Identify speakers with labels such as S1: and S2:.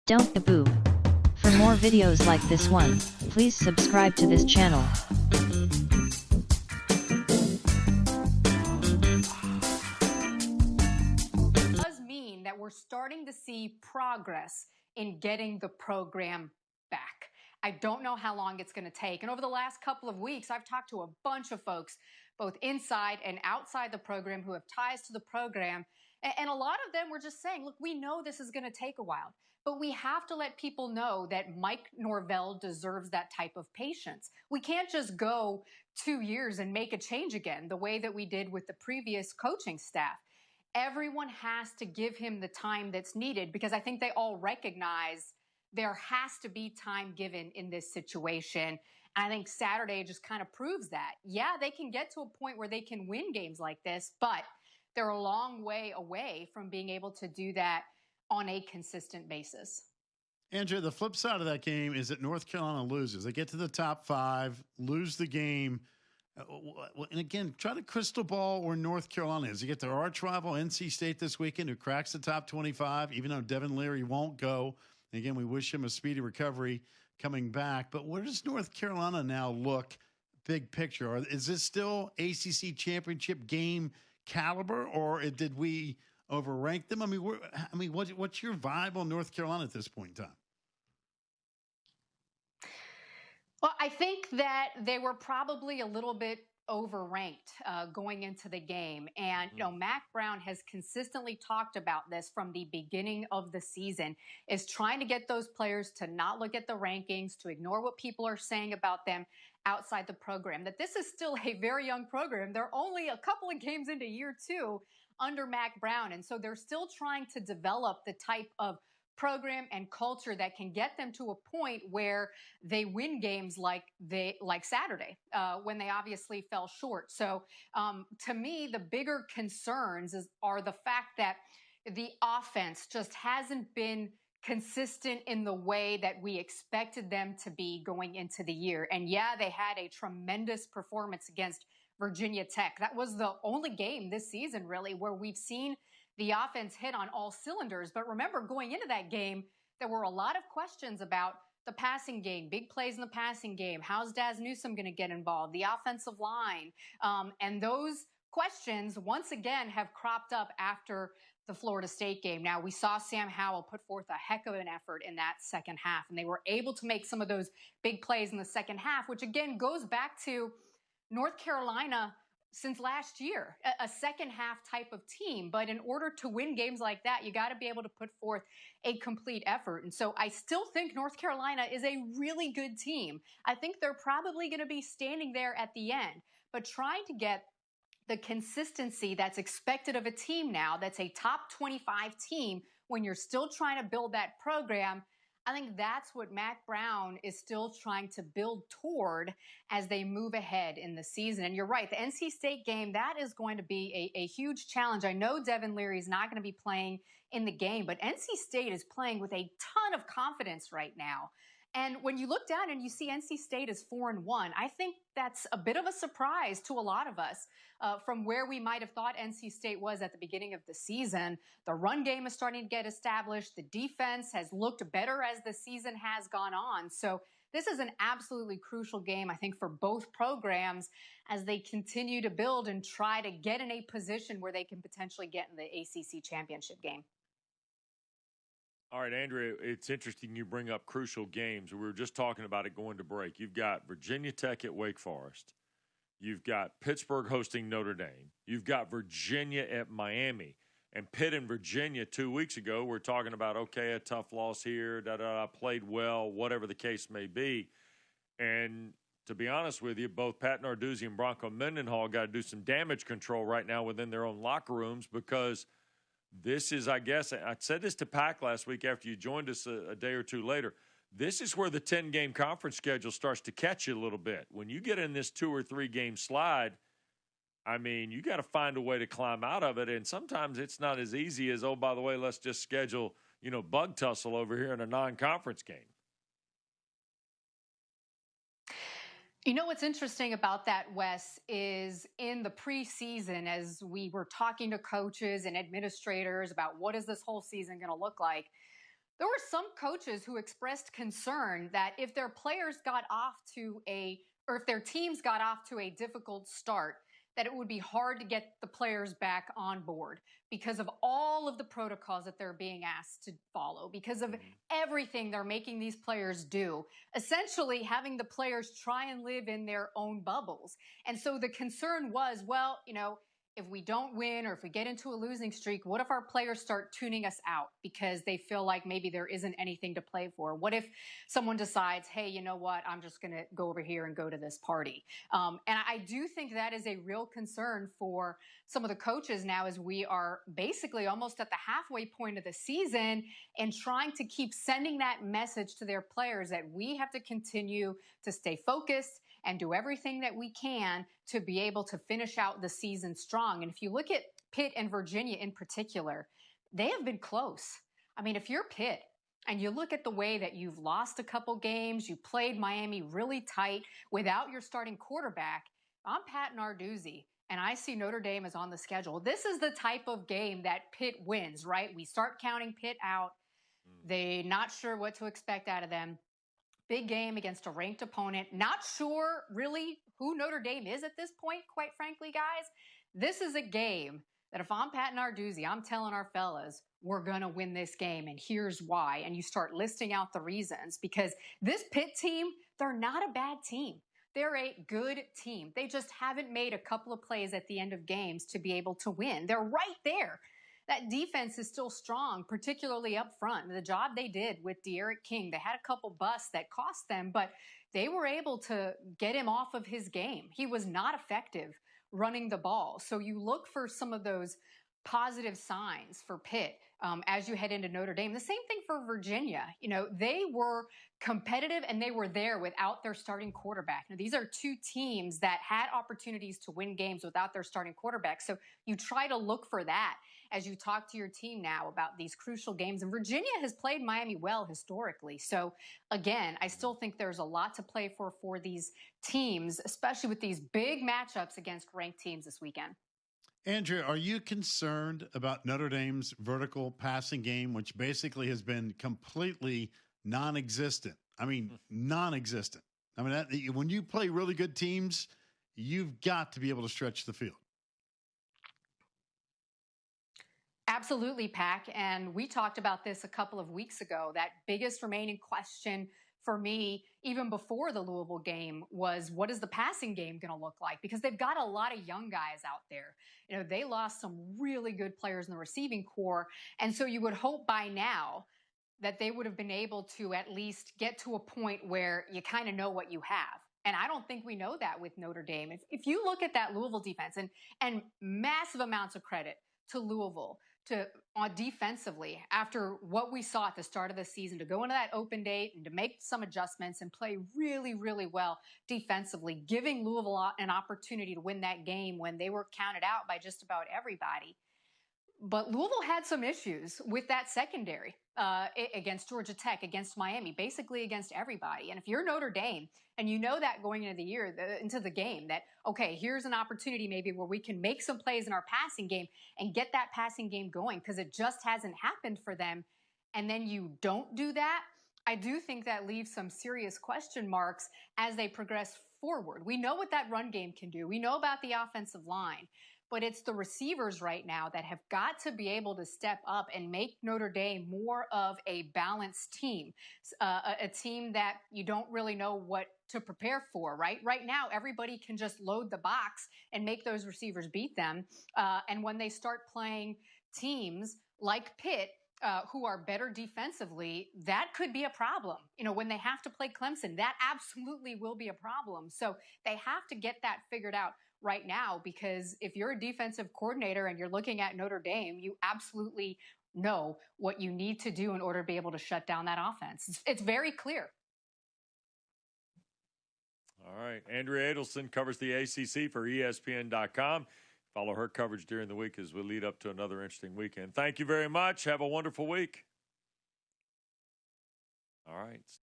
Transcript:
S1: Don't taboo. For more videos like this one, please subscribe to this channel.
S2: It does mean that we're starting to see progress in getting the program back. I don't know how long it's going to take. And over the last couple of weeks, I've talked to a bunch of folks, both inside and outside the program, who have ties to the program. And a lot of them were just saying, look, we know this is going to take a while, but we have to let people know that Mike Norvell deserves that type of patience. We can't just go 2 years and make a change again, the way that we did with the previous coaching staff. Everyone has to give him the time that's needed, because I think they all recognize there has to be time given in this situation. And I think Saturday just kind of proves that. Yeah, they can get to a point where they can win games like this, but they're a long way away from being able to do that on a consistent basis.
S3: Andrea, the flip side of that game is that North Carolina loses. They get to the top 5, lose the game. And again, try to crystal ball where North Carolina is. You get their arch rival, NC State, this weekend, who cracks the top 25, even though Devin Leary won't go. And again, we wish him a speedy recovery coming back. But where does North Carolina now look, big picture? Is this still ACC championship game caliber, or did we overrank them? What's your vibe on North Carolina at this point in time?
S2: Well, I think that they were probably a little bit overranked going into the game. And, Mac Brown has consistently talked about this from the beginning of the season, is trying to get those players to not look at the rankings, to ignore what people are saying about them outside the program, that this is still a very young program. They're only a couple of games into year 2 under Mac Brown. And so they're still trying to develop the type of program and culture that can get them to a point where they win games like Saturday, when they obviously fell short. So to me, the bigger concerns are the fact that the offense just hasn't been consistent in the way that we expected them to be going into the year. And yeah, they had a tremendous performance against Virginia Tech. That was the only game this season, really, where we've seen the offense hit on all cylinders. But remember, going into that game, there were a lot of questions about the passing game, big plays in the passing game. How's Daz Newsome going to get involved? The offensive line. And those questions, once again, have cropped up after the Florida State game. Now, we saw Sam Howell put forth a heck of an effort in that second half, and they were able to make some of those big plays in the second half, which again goes back to North Carolina since last year, a second half type of team. But in order to win games like that, you got to be able to put forth a complete effort. And so I still think North Carolina is a really good team. I think they're probably going to be standing there at the end, but trying to get the consistency that's expected of a team now that's a top 25 team when you're still trying to build that program. I think that's what Mac Brown is still trying to build toward as they move ahead in the season. And you're right, the NC State game, that is going to be a huge challenge. I know Devin Leary is not going to be playing in the game, but NC State is playing with a ton of confidence right now. And when you look down and you see NC State is 4-1, I think that's a bit of a surprise to a lot of us from where we might have thought NC State was at the beginning of the season. The run game is starting to get established. The defense has looked better as the season has gone on. So this is an absolutely crucial game, I think, for both programs as they continue to build and try to get in a position where they can potentially get in the ACC championship game.
S4: All right, Andrea, it's interesting you bring up crucial games. We were just talking about it going to break. You've got Virginia Tech at Wake Forest. You've got Pittsburgh hosting Notre Dame. You've got Virginia at Miami. And Pitt and Virginia 2 weeks ago, we're talking about, okay, a tough loss here, played well, whatever the case may be. And to be honest with you, both Pat Narduzzi and Bronco Mendenhall got to do some damage control right now within their own locker rooms, because this is, I guess, I said this to Pack last week after you joined us a day or two later. This is where the 10-game conference schedule starts to catch you a little bit. When you get in this 2 or 3 game slide, I mean, you got to find a way to climb out of it. And sometimes it's not as easy as, oh, by the way, let's just schedule, bug tussle over here in a non-conference game.
S2: You know what's interesting about that, Wes, is in the preseason, as we were talking to coaches and administrators about what is this whole season going to look like, there were some coaches who expressed concern that if their players got off to or if their teams got off to a difficult start, that it would be hard to get the players back on board because of all of the protocols that they're being asked to follow, because of everything they're making these players do, essentially having the players try and live in their own bubbles. And so the concern was, well, if we don't win or if we get into a losing streak, what if our players start tuning us out because they feel like maybe there isn't anything to play for? What if someone decides, hey, you know what, I'm just going to go over here and go to this party? And I do think that is a real concern for some of the coaches now, as we are basically almost at the halfway point of the season and trying to keep sending that message to their players that we have to continue to stay focused and do everything that we can to be able to finish out the season strong. And if you look at Pitt and Virginia in particular, they have been close. I mean, if you're Pitt and you look at the way that you've lost a couple games, you played Miami really tight without your starting quarterback, I'm Pat Narduzzi, and I see Notre Dame is on the schedule. This is the type of game that Pitt wins, right? We start counting Pitt out. They're not sure what to expect out of them. Big game against a ranked opponent. Not sure really who Notre Dame is at this point, quite frankly, guys. This is a game that if I'm Pat Narduzzi, I'm telling our fellas, we're going to win this game, and here's why. And you start listing out the reasons, because this Pitt team, they're not a bad team. They're a good team. They just haven't made a couple of plays at the end of games to be able to win. They're right there. That defense is still strong, particularly up front. The job they did with De'Aaron King, they had a couple busts that cost them, but they were able to get him off of his game. He was not effective running the ball. So you look for some of those positive signs for Pitt as you head into Notre Dame. The same thing for Virginia. They were competitive and they were there without their starting quarterback. Now, these are two teams that had opportunities to win games without their starting quarterback. So you try to look for that as you talk to your team now about these crucial games. And Virginia has played Miami well historically. So again, I still think there's a lot to play for these teams, especially with these big matchups against ranked teams this weekend.
S3: Andrea, are you concerned about Notre Dame's vertical passing game, which basically has been completely non-existent? I mean, non-existent. I mean, when you play really good teams, you've got to be able to stretch the field.
S2: Absolutely, Pac. And we talked about this a couple of weeks ago. That biggest remaining question for me, even before the Louisville game, was what is the passing game going to look like? Because they've got a lot of young guys out there. They lost some really good players in the receiving corps. And so you would hope by now that they would have been able to at least get to a point where you kind of know what you have. And I don't think we know that with Notre Dame. If you look at that Louisville defense, and massive amounts of credit to Louisville, defensively, after what we saw at the start of the season, to go into that open date and to make some adjustments and play really, really well defensively, giving Louisville an opportunity to win that game when they were counted out by just about everybody. But Louisville had some issues with that secondary against Georgia Tech, against Miami, basically against everybody. And if you're Notre Dame and you know that going into the year, into the game, that, okay, here's an opportunity maybe where we can make some plays in our passing game and get that passing game going, because it just hasn't happened for them, and then you don't do that, I do think that leaves some serious question marks as they progress forward. We know what that run game can do. We know about the offensive line. But it's the receivers right now that have got to be able to step up and make Notre Dame more of a balanced team, a team that you don't really know what to prepare for, right? Right now, everybody can just load the box and make those receivers beat them. And when they start playing teams like Pitt, who are better defensively, that could be a problem. When they have to play Clemson, that absolutely will be a problem. So they have to get that figured out right now, because if you're a defensive coordinator and you're looking at Notre Dame, you absolutely know what you need to do in order to be able to shut down that offense. It's very clear.
S4: All right. Andrea Adelson covers the ACC for ESPN.com. Follow her coverage during the week as we lead up to another interesting weekend. Thank you very much. Have a wonderful week. All right.